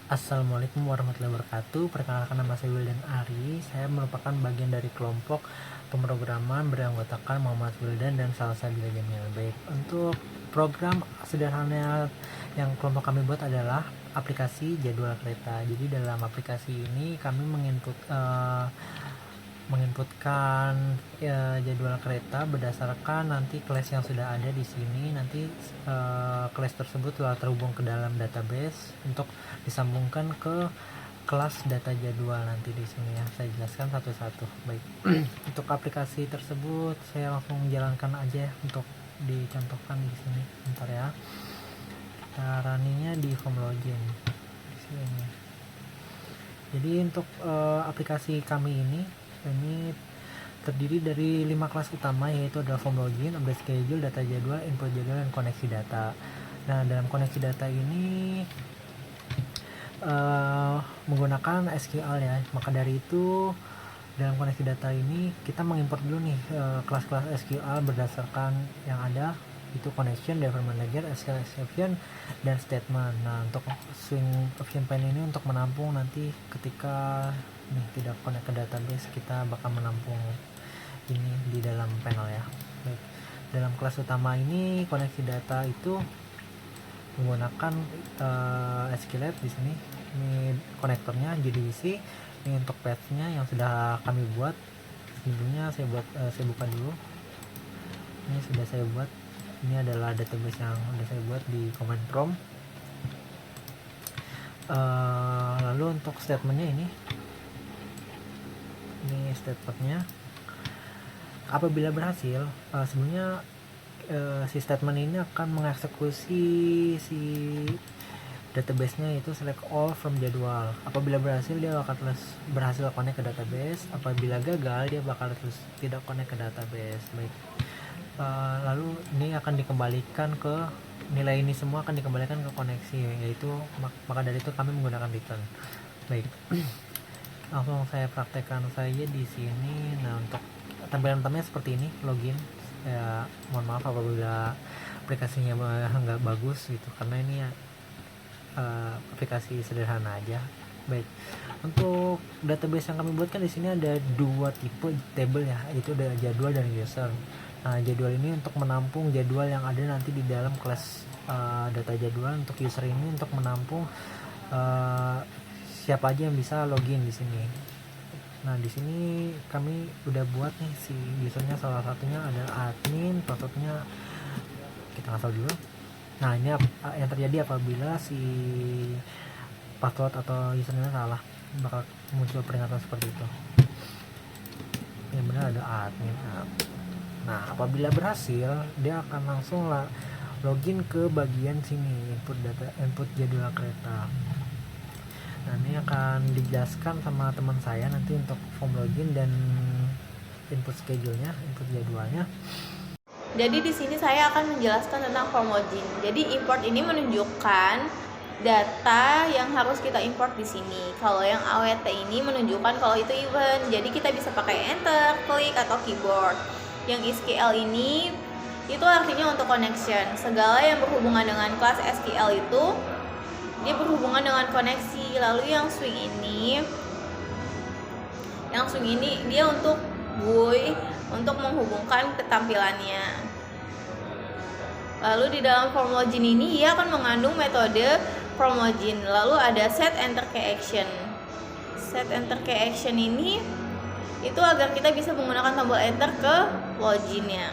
Assalamualaikum warahmatullahi wabarakatuh. Perkenalkan, nama saya Wildan Ari. Saya merupakan bagian dari kelompok pemrograman beranggotakan Muhammad Wildan dan Salsabila Jamil. Baik, untuk program sederhana yang kelompok kami buat adalah aplikasi jadwal kereta. Jadi dalam aplikasi ini kami menginputkan jadwal kereta berdasarkan nanti kelas yang sudah ada di sini. Nanti kelas tersebut telah terhubung ke dalam database untuk disambungkan ke kelas data jadwal nanti di sini ya. Saya jelaskan satu-satu. Baik. Untuk aplikasi tersebut saya langsung jalankan aja ya, untuk dicontohkan di sini. Bentar ya. Kita runningnya di form login di sini. Jadi untuk aplikasi kami ini terdiri dari 5 kelas utama, yaitu adalah form login, update schedule, data jadwal, input jadwal, dan koneksi data. Nah, dalam koneksi data ini menggunakan SQL ya. Maka dari itu dalam koneksi data ini kita mengimport dulu nih kelas-kelas SQL berdasarkan yang ada, itu connection, driver manager, SQL exception, dan statement. Nah, untuk swing option pane ini untuk menampung nanti ketika tidak connect ke database, kita bakal menampung ini di dalam panel ya. Baik. Dalam kelas utama ini koneksi data itu menggunakan SQLite di sini. Ini konektornya JDBC. Ini untuk path-nya yang sudah kami buat. Sebelumnya saya buka dulu. Ini sudah saya buat. Ini adalah database yang sudah saya buat di command prompt. Lalu untuk statementnya ini statementnya apabila berhasil, sebenarnya si statement ini akan mengeksekusi si database-nya, yaitu select all from jadwal. Apabila berhasil, dia bakal terus berhasil connect ke database. Apabila gagal, dia bakal terus tidak connect ke database. Baik. Lalu ini akan dikembalikan ke nilai, ini semua akan dikembalikan ke koneksi, yaitu maka dari itu kami menggunakan return. Baik. Langsung saya praktekkan saja di sini. Nah, untuk tampilan utamanya seperti ini, login. Ya, mohon maaf apabila aplikasinya nggak bagus gitu, karena ini aplikasi sederhana aja. Baik. Untuk database yang kami buatkan di sini ada 2 tipe table ya, yaitu ada jadwal dan user. Nah, jadwal ini untuk menampung jadwal yang ada nanti di dalam kelas data jadwal. Untuk user ini untuk menampung siapa aja yang bisa login di sini. Nah, di sini kami udah buat nih si usernya, salah satunya adalah admin, passwordnya kita hafal dulu. Nah, ini yang terjadi apabila si password atau username salah, bakal muncul peringatan seperti itu. Yang benar ada admin. Nah, apabila berhasil, dia akan langsung login ke bagian sini, input jadwal kereta. Nah, ini akan dijelaskan sama teman saya nanti untuk form login dan input schedule-nya, input jadwalnya. Jadi di sini saya akan menjelaskan tentang form login. Jadi import ini menunjukkan data yang harus kita import di sini. Kalau yang AWT ini menunjukkan kalau itu event. Jadi kita bisa pakai enter, klik, atau keyboard. Yang SQL ini itu artinya untuk connection. Segala yang berhubungan dengan kelas SQL itu dia berhubungan dengan koneksi. Lalu yang swing ini dia untuk GUI, untuk menghubungkan ketampilannya. Lalu di dalam form login ini ia akan mengandung metode form login. Lalu ada set enter key action. Set enter key action ini itu agar kita bisa menggunakan tombol enter ke loginnya.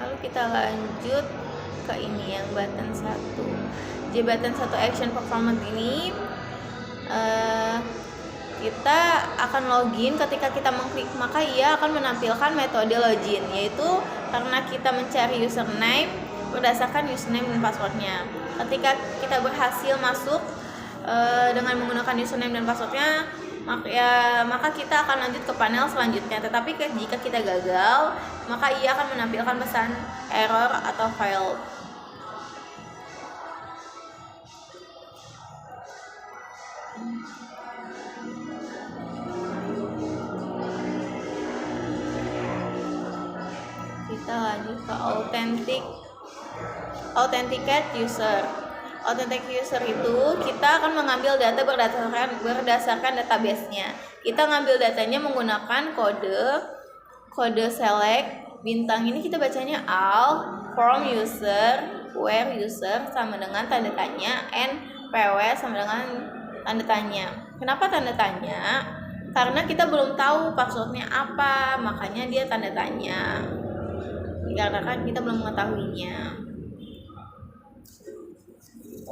Lalu kita lanjut ke ini yang button 1. Di button 1 action performance ini kita akan login. Ketika kita mengklik, maka ia akan menampilkan metode login, yaitu karena kita mencari username berdasarkan username dan passwordnya. Ketika kita berhasil masuk dengan menggunakan username dan passwordnya, maka kita akan lanjut ke panel selanjutnya. Tetapi jika kita gagal, maka ia akan menampilkan pesan error atau failed. Kita lanjut ke authenticate user. Authentic user itu kita akan mengambil data berdasarkan database-nya. Kita ngambil datanya menggunakan kode select. Bintang ini kita bacanya all, from user, where user sama dengan tanda tanya, and pw sama dengan tanda tanya. Kenapa tanda tanya? Karena kita belum tahu passwordnya apa, makanya dia tanda tanya. Dikarenakan kita belum mengetahuinya.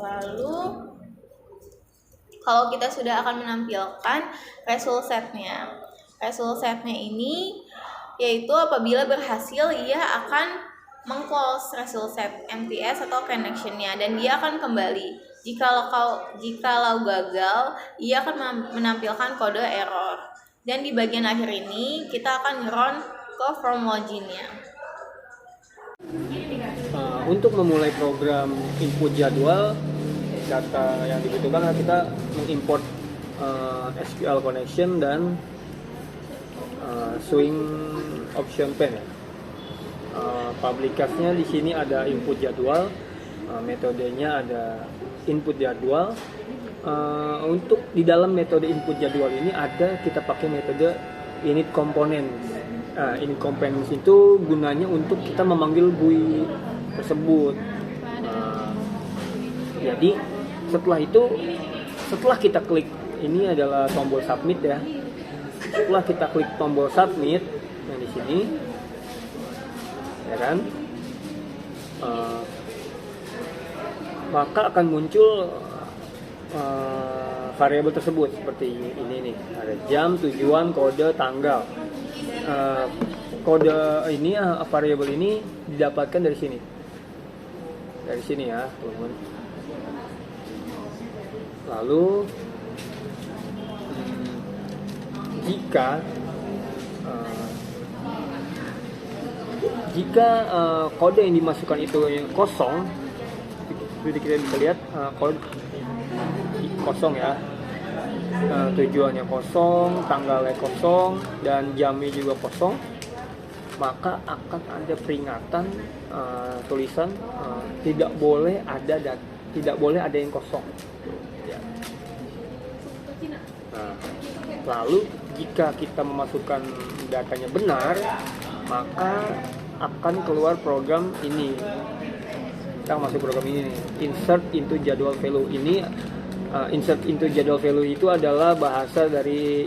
Lalu kalau kita sudah akan menampilkan result setnya. Result setnya ini yaitu apabila berhasil ia akan meng-close result set MTS atau connectionnya dan dia akan kembali. Jikalau gagal, ia akan menampilkan kode error. Dan di bagian akhir ini kita akan run ke from login-nya. Untuk memulai program input jadwal data yang dibutuhkan, kita mengimport SQL connection dan swing option pane. Public class-nya di sini ada input jadwal, metodenya ada input jadwal. Untuk di dalam metode input jadwal ini kita pakai metode init components. Init components itu gunanya untuk kita memanggil GUI tersebut. Jadi setelah kita klik, ini adalah tombol submit ya. Setelah kita klik tombol submit yang di sini, ya kan, maka akan muncul variabel tersebut seperti ini nih. Ada jam, tujuan, kode, tanggal. Kode ini, variabel ini didapatkan dari sini. Dari sini ya, teman-teman. Lalu jika kode yang dimasukkan itu kosong, jadi kita bisa lihat kode kosong ya, tujuannya kosong, tanggalnya kosong, dan jamnya juga kosong, maka akan ada peringatan tulisan tidak boleh ada yang kosong. Ya. Nah, lalu jika kita memasukkan datanya benar, maka akan keluar program ini. Kita masuk program ini nih, insert into jadwal value. Ini insert into jadwal value itu adalah bahasa dari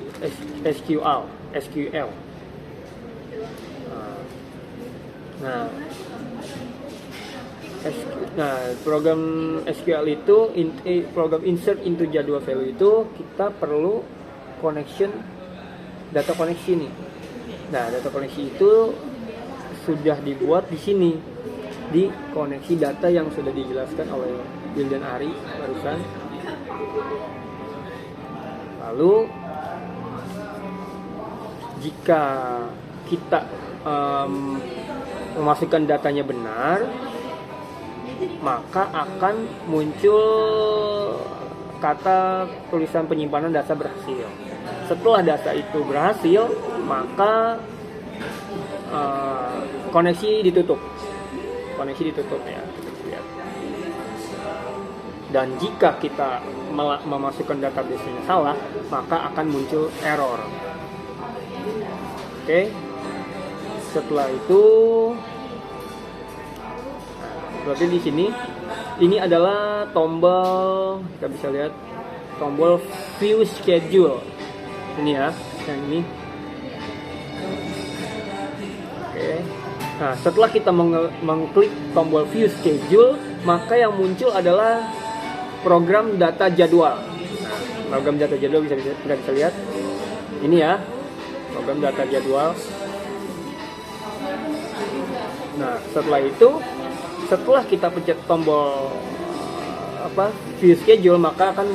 SQL. Nah, program SQL itu, program insert into jadwal value itu kita perlu data connection nih. Nah, data koneksi itu sudah dibuat di sini, di koneksi data yang sudah dijelaskan oleh Bill dan Ari barusan. Lalu jika kita memasukkan datanya benar, maka akan muncul kata tulisan penyimpanan data berhasil. Setelah data itu berhasil, maka koneksi ditutup ya. Dan jika kita memasukkan database-nya salah, maka akan muncul error. Oke. Setelah itu, berarti di sini ini adalah tombol, kita bisa lihat tombol view schedule. Ini ya, yang ini. Oke. Nah, setelah kita mengklik tombol view schedule, maka yang muncul adalah program data jadwal. Nah, program data jadwal kita bisa lihat. Ini ya, program data jadwal. Nah, setelah kita pencet tombol view schedule, maka akan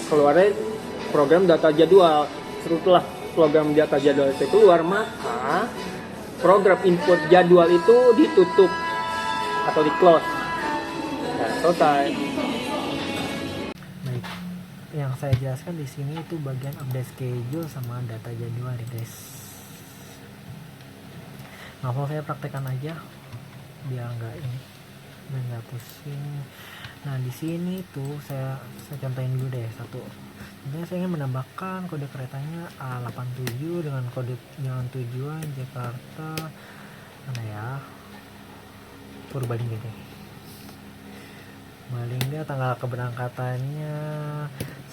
keluar program data jadwal. Setelah program data jadwal itu keluar, maka program input jadwal itu ditutup atau di close. Nah, selesai. Baik, yang saya jelaskan di sini itu bagian update schedule sama data jadwal ya guys. Langsung saya praktekkan aja biar nggak pusing. Nah di sini tuh saya contohin dulu deh satu. Sebenarnya saya ingin menambahkan kode keretanya A87 dengan kode jalan tujuan Jakarta mana ya, Purbalingga deh. Purbalingga, tanggal keberangkatannya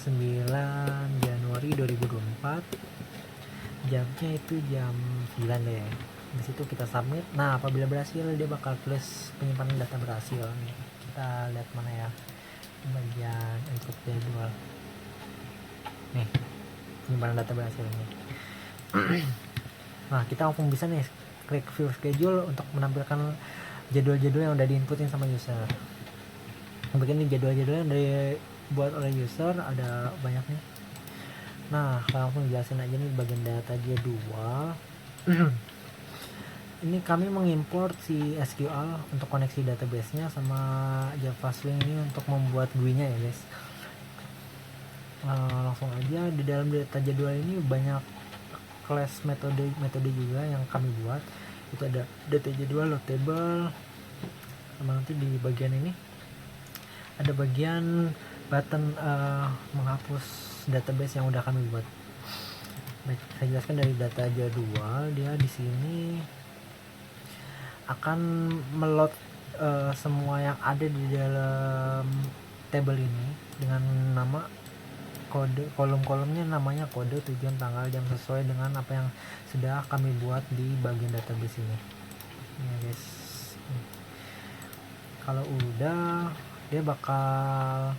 9 Januari 2024, jamnya itu jam 9 deh. Di situ kita submit. Nah apabila berhasil dia bakal tulis penyimpanan data berhasil nih. Kita lihat mana ya, bagian input jadwal nih, penyimpanan data berhasil ini. Nah kita langsung bisa nih klik view schedule untuk menampilkan jadwal-jadwal yang udah diinputin sama user. Begini jadwal-jadwal yang dibuat oleh user ada banyak nih. Nah langsung jelasin aja nih bagian data jadwal. Ini kami mengimport si SQL untuk koneksi database-nya sama Java Swing ini untuk membuat GUI-nya ya guys. Langsung aja, di dalam data jadwal ini banyak kelas metode juga yang kami buat. Itu ada data jadwal, load table, sama nanti di bagian ini ada bagian button menghapus database yang udah kami buat. Baik, saya jelaskan dari data jadwal. Dia di sini akan meload semua yang ada di dalam table ini dengan nama kode, kolom-kolomnya namanya kode, tujuan, tanggal, jam sesuai dengan apa yang sudah kami buat di bagian database ini ya guys. Kalau udah dia bakal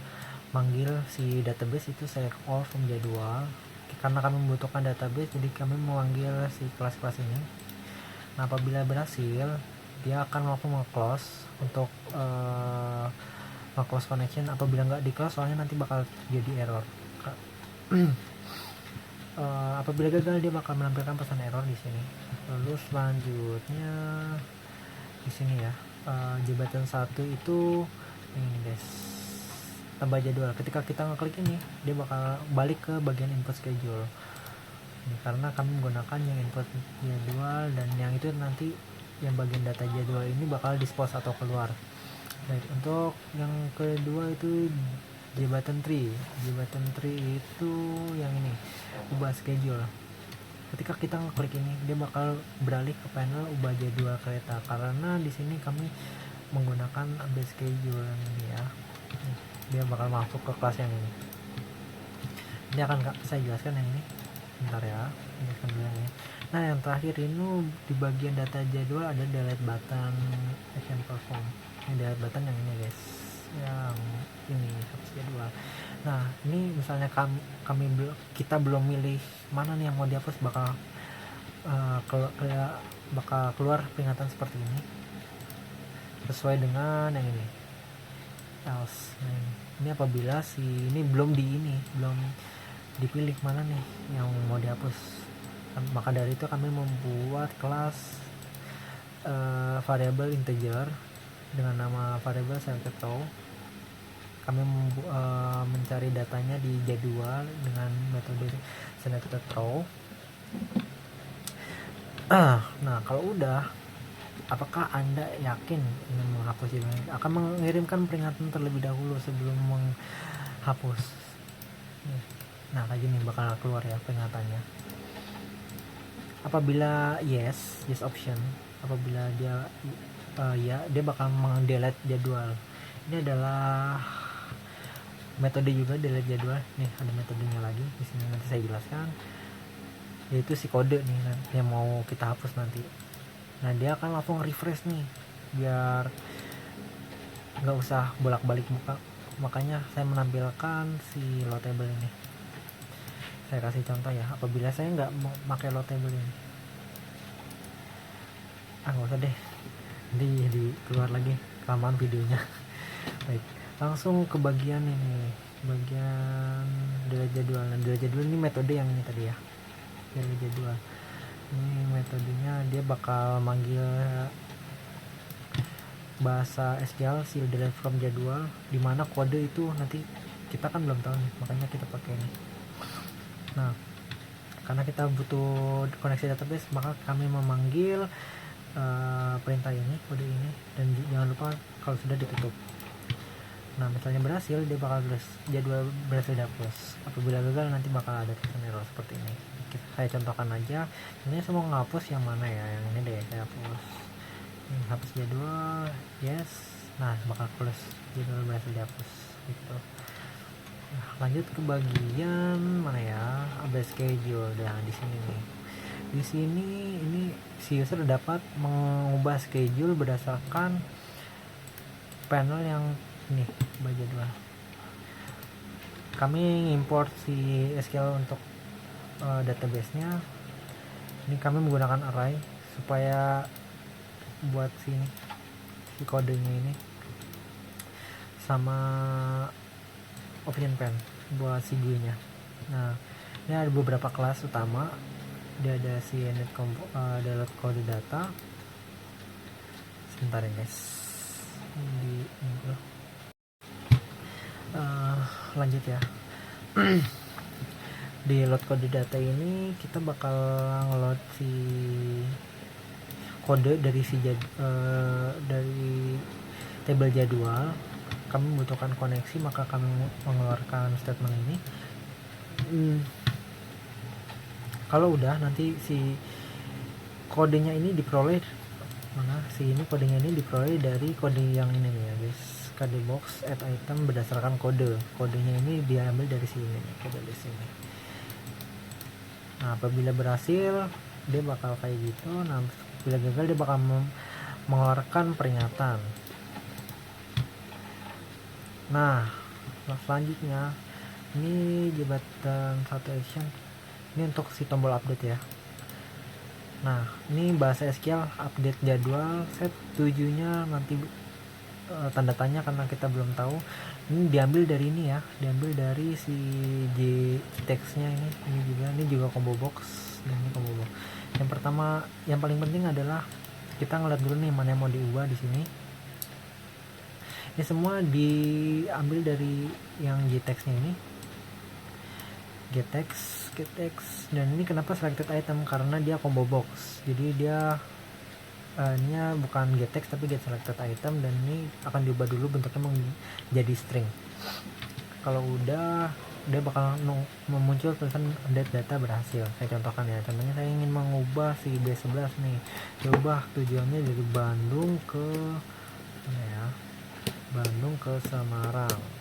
manggil si database itu select all from jadwal. Karena kami membutuhkan database jadi kami memanggil si kelas-kelas ini. Nah apabila berhasil dia akan langsung nge-close untuk nge-close connection. Apabila nggak di-close soalnya nanti bakal jadi error. Apabila gagal dia bakal menampilkan pesan error di sini. Lalu selanjutnya di sini ya, jabatan 1 itu ini guys, tambah jadwal. Ketika kita ngeklik ini dia bakal balik ke bagian input schedule ini, karena kami menggunakan yang input jadwal dan yang itu nanti yang bagian data jadwal ini bakal dispose atau keluar. Baik, untuk yang kedua itu jabatan tree. Jabatan tree itu yang ini, ubah schedule. Ketika kita ngeklik ini dia bakal beralih ke panel ubah jadwal kereta, karena di sini kami menggunakan update schedule ini ya. Dia bakal masuk ke kelas yang ini. Ini akan saya jelaskan yang ini. Bentar ya, jelaskan dulu yang ini. Nah yang terakhir ini di bagian data jadwal ada delete button action perform. Ini delete button yang ini guys, yang ini hapus jadwal. Nah ini misalnya kita belum milih mana nih yang mau dihapus, bakal keluar peringatan seperti ini sesuai dengan yang ini else. Nah, ini apabila si ini belum dipilih mana nih yang mau dihapus. Maka dari itu kami membuat kelas variable integer dengan nama variable selected row. Kami mencari datanya di jadwal dengan metode selected row. Nah kalau udah, apakah Anda yakin ingin menghapus ini? Akan mengirimkan peringatan terlebih dahulu sebelum menghapus. Nah kayak gini bakal keluar ya peringatannya. Apabila yes option, apabila dia ya, dia bakal mendelete jadwal. Ini adalah metode juga delete jadwal. Nih ada metodenya lagi di sini, nanti saya jelaskan. Yaitu si kode nih yang mau kita hapus nanti. Nah dia akan langsung refresh nih biar nggak usah bolak-balik buka. Makanya saya menampilkan si load table ini. Saya kasih contoh ya, apabila saya nggak mau pakai load table ini, nggak usah deh, di keluar lagi kelamaan videonya. Baik, langsung ke bagian ini, bagian delete jadwal. Nah delete jadwal ini metode yang ini tadi ya, delete jadwal. Ini metodenya dia bakal manggil bahasa SQL si delete from jadwal, dimana kode itu nanti kita kan belum tahu nih, makanya kita pakai ini. Nah, karena kita butuh koneksi database, maka kami memanggil perintah ini, kode ini, dan jangan lupa kalau sudah ditutup. Nah, misalnya berhasil, dia bakal jadwal berhasil dihapus. Apabila gagal, nanti bakal ada tulisan error seperti ini. Saya contohkan aja. Ini semua ngapus yang mana ya? Yang ini deh, saya hapus. Ini hapus jadwal, yes. Nah, bakal close, jadwal berhasil dihapus. Gitu. Nah, lanjut ke bagian mana ya? Update schedule. Nah, di sini nih. Di sini ini si user dapat mengubah schedule berdasarkan panel yang ini jadwal. Kami import si SQL untuk database-nya. Ini kami menggunakan array supaya buat si kodenya ini sama option pen buat si GUI-nya. Nah, ini ada beberapa kelas utama. Dia ada si download kode data. Sebentar ya guys. Lanjut ya. Di load kode data ini kita bakal ngeload si kode dari dari tabel jadwal. Kami membutuhkan koneksi, maka kami mengeluarkan statement ini. Kalau udah, nanti si kodenya ini diperoleh kodenya ini diperoleh dari kode yang ini nih ya guys, kode box add item berdasarkan kodenya ini diambil dari sini nih, kode di sini. Nah, apabila berhasil dia bakal kayak gitu. Nah, bila gagal dia bakal mengeluarkan peringatan. Nah, selanjutnya ini jabatan satu action, ini untuk si tombol update ya. Nah, ini bahasa SQL update jadwal, set 7-nya nanti tanda tanya karena kita belum tahu. Ini diambil dari ini ya, diambil dari si text-nya ini juga combo box, dan ini combo box. Yang pertama, yang paling penting adalah kita ngeliat dulu nih mana yang mau diubah di sini. Ini semua diambil dari yang text-nya ini. Gettext, dan ini kenapa selected item, karena dia combo box, jadi dia ini bukan gettext tapi get selected item, dan ini akan diubah dulu bentuknya menjadi string. Kalau udah, dia bakal memuncul tulisan update data berhasil. Saya contohkan ya, contohnya saya ingin mengubah si B11 nih, diubah tujuannya dari Bandung ke Bandung ke Semarang.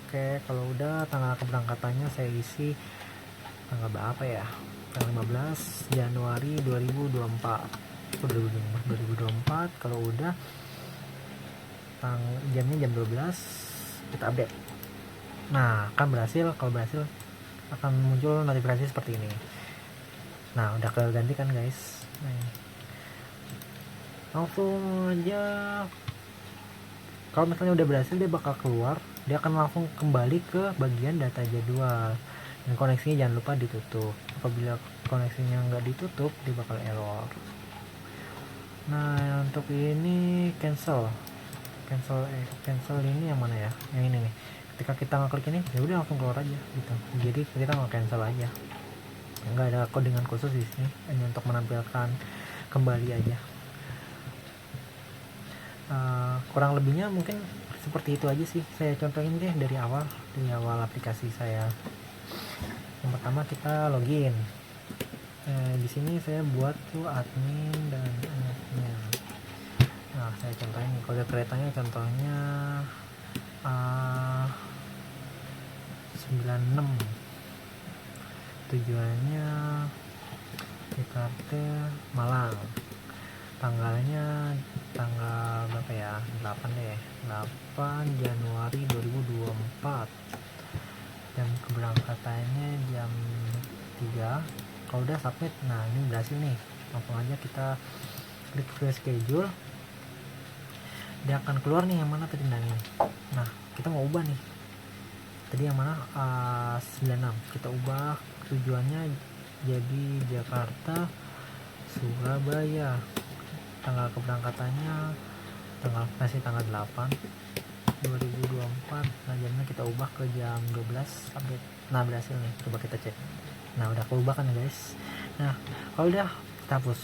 Oke, kalau udah tanggal keberangkatannya saya isi tanggal berapa ya? Tanggal 15 Januari 2024. 2024. Kalau udah jamnya jam 12 kita update. Nah, akan berhasil. Kalau berhasil akan muncul notifikasi seperti ini. Nah, udah keganti kan guys. Nah, langsung aja. Kalau misalnya udah berhasil, dia bakal keluar, dia akan langsung kembali ke bagian data jadwal, dan koneksinya jangan lupa ditutup. Apabila koneksinya nggak ditutup, dia bakal error. Nah, untuk ini cancel ini yang mana ya? Yang ini nih. Ketika kita ngeklik ini, ya udah langsung keluar aja gitu. Jadi kita nggak cancel aja, nggak ada codingan khusus di sini, hanya untuk menampilkan kembali aja. Kurang lebihnya mungkin seperti itu aja sih. Saya contohin deh dari awal aplikasi saya. Yang pertama kita login. Di sini saya buat tuh admin dan admin. Nah, saya contohin kode keretanya, contohnya 96. Tujuannya Jakarta Malang. Tanggalnya tanggal berapa ya? 8 deh. 8 Januari 2024. Jam keberangkatannya jam 3. Kalau udah submit, nah ini berhasil nih. Langsung aja kita klik view schedule. Dia akan keluar nih yang mana tadi ini. Nah, kita mau ubah nih. Tadi yang mana 96. Kita ubah tujuannya jadi Jakarta Surabaya. Tanggal keberangkatannya tanggal 8 2024. Nah jamnya kita ubah ke jam 12 sampai, nah berhasil nih, coba kita cek. Nah udah keubah kan guys. Nah kalau udah kita hapus.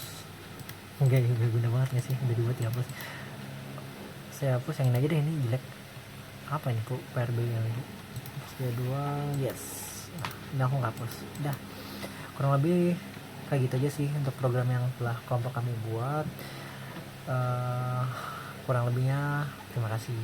Enggak guna banget gak sih, udah dibuat dihapus. Saya hapus yang ini aja deh, ini jelek. Apa ini kok PRB yang ini, jadwal, yes. Nah udah aku hapus. Udah kurang lebih kayak gitu aja sih untuk program yang telah kelompok kami buat. Kurang lebihnya terima kasih.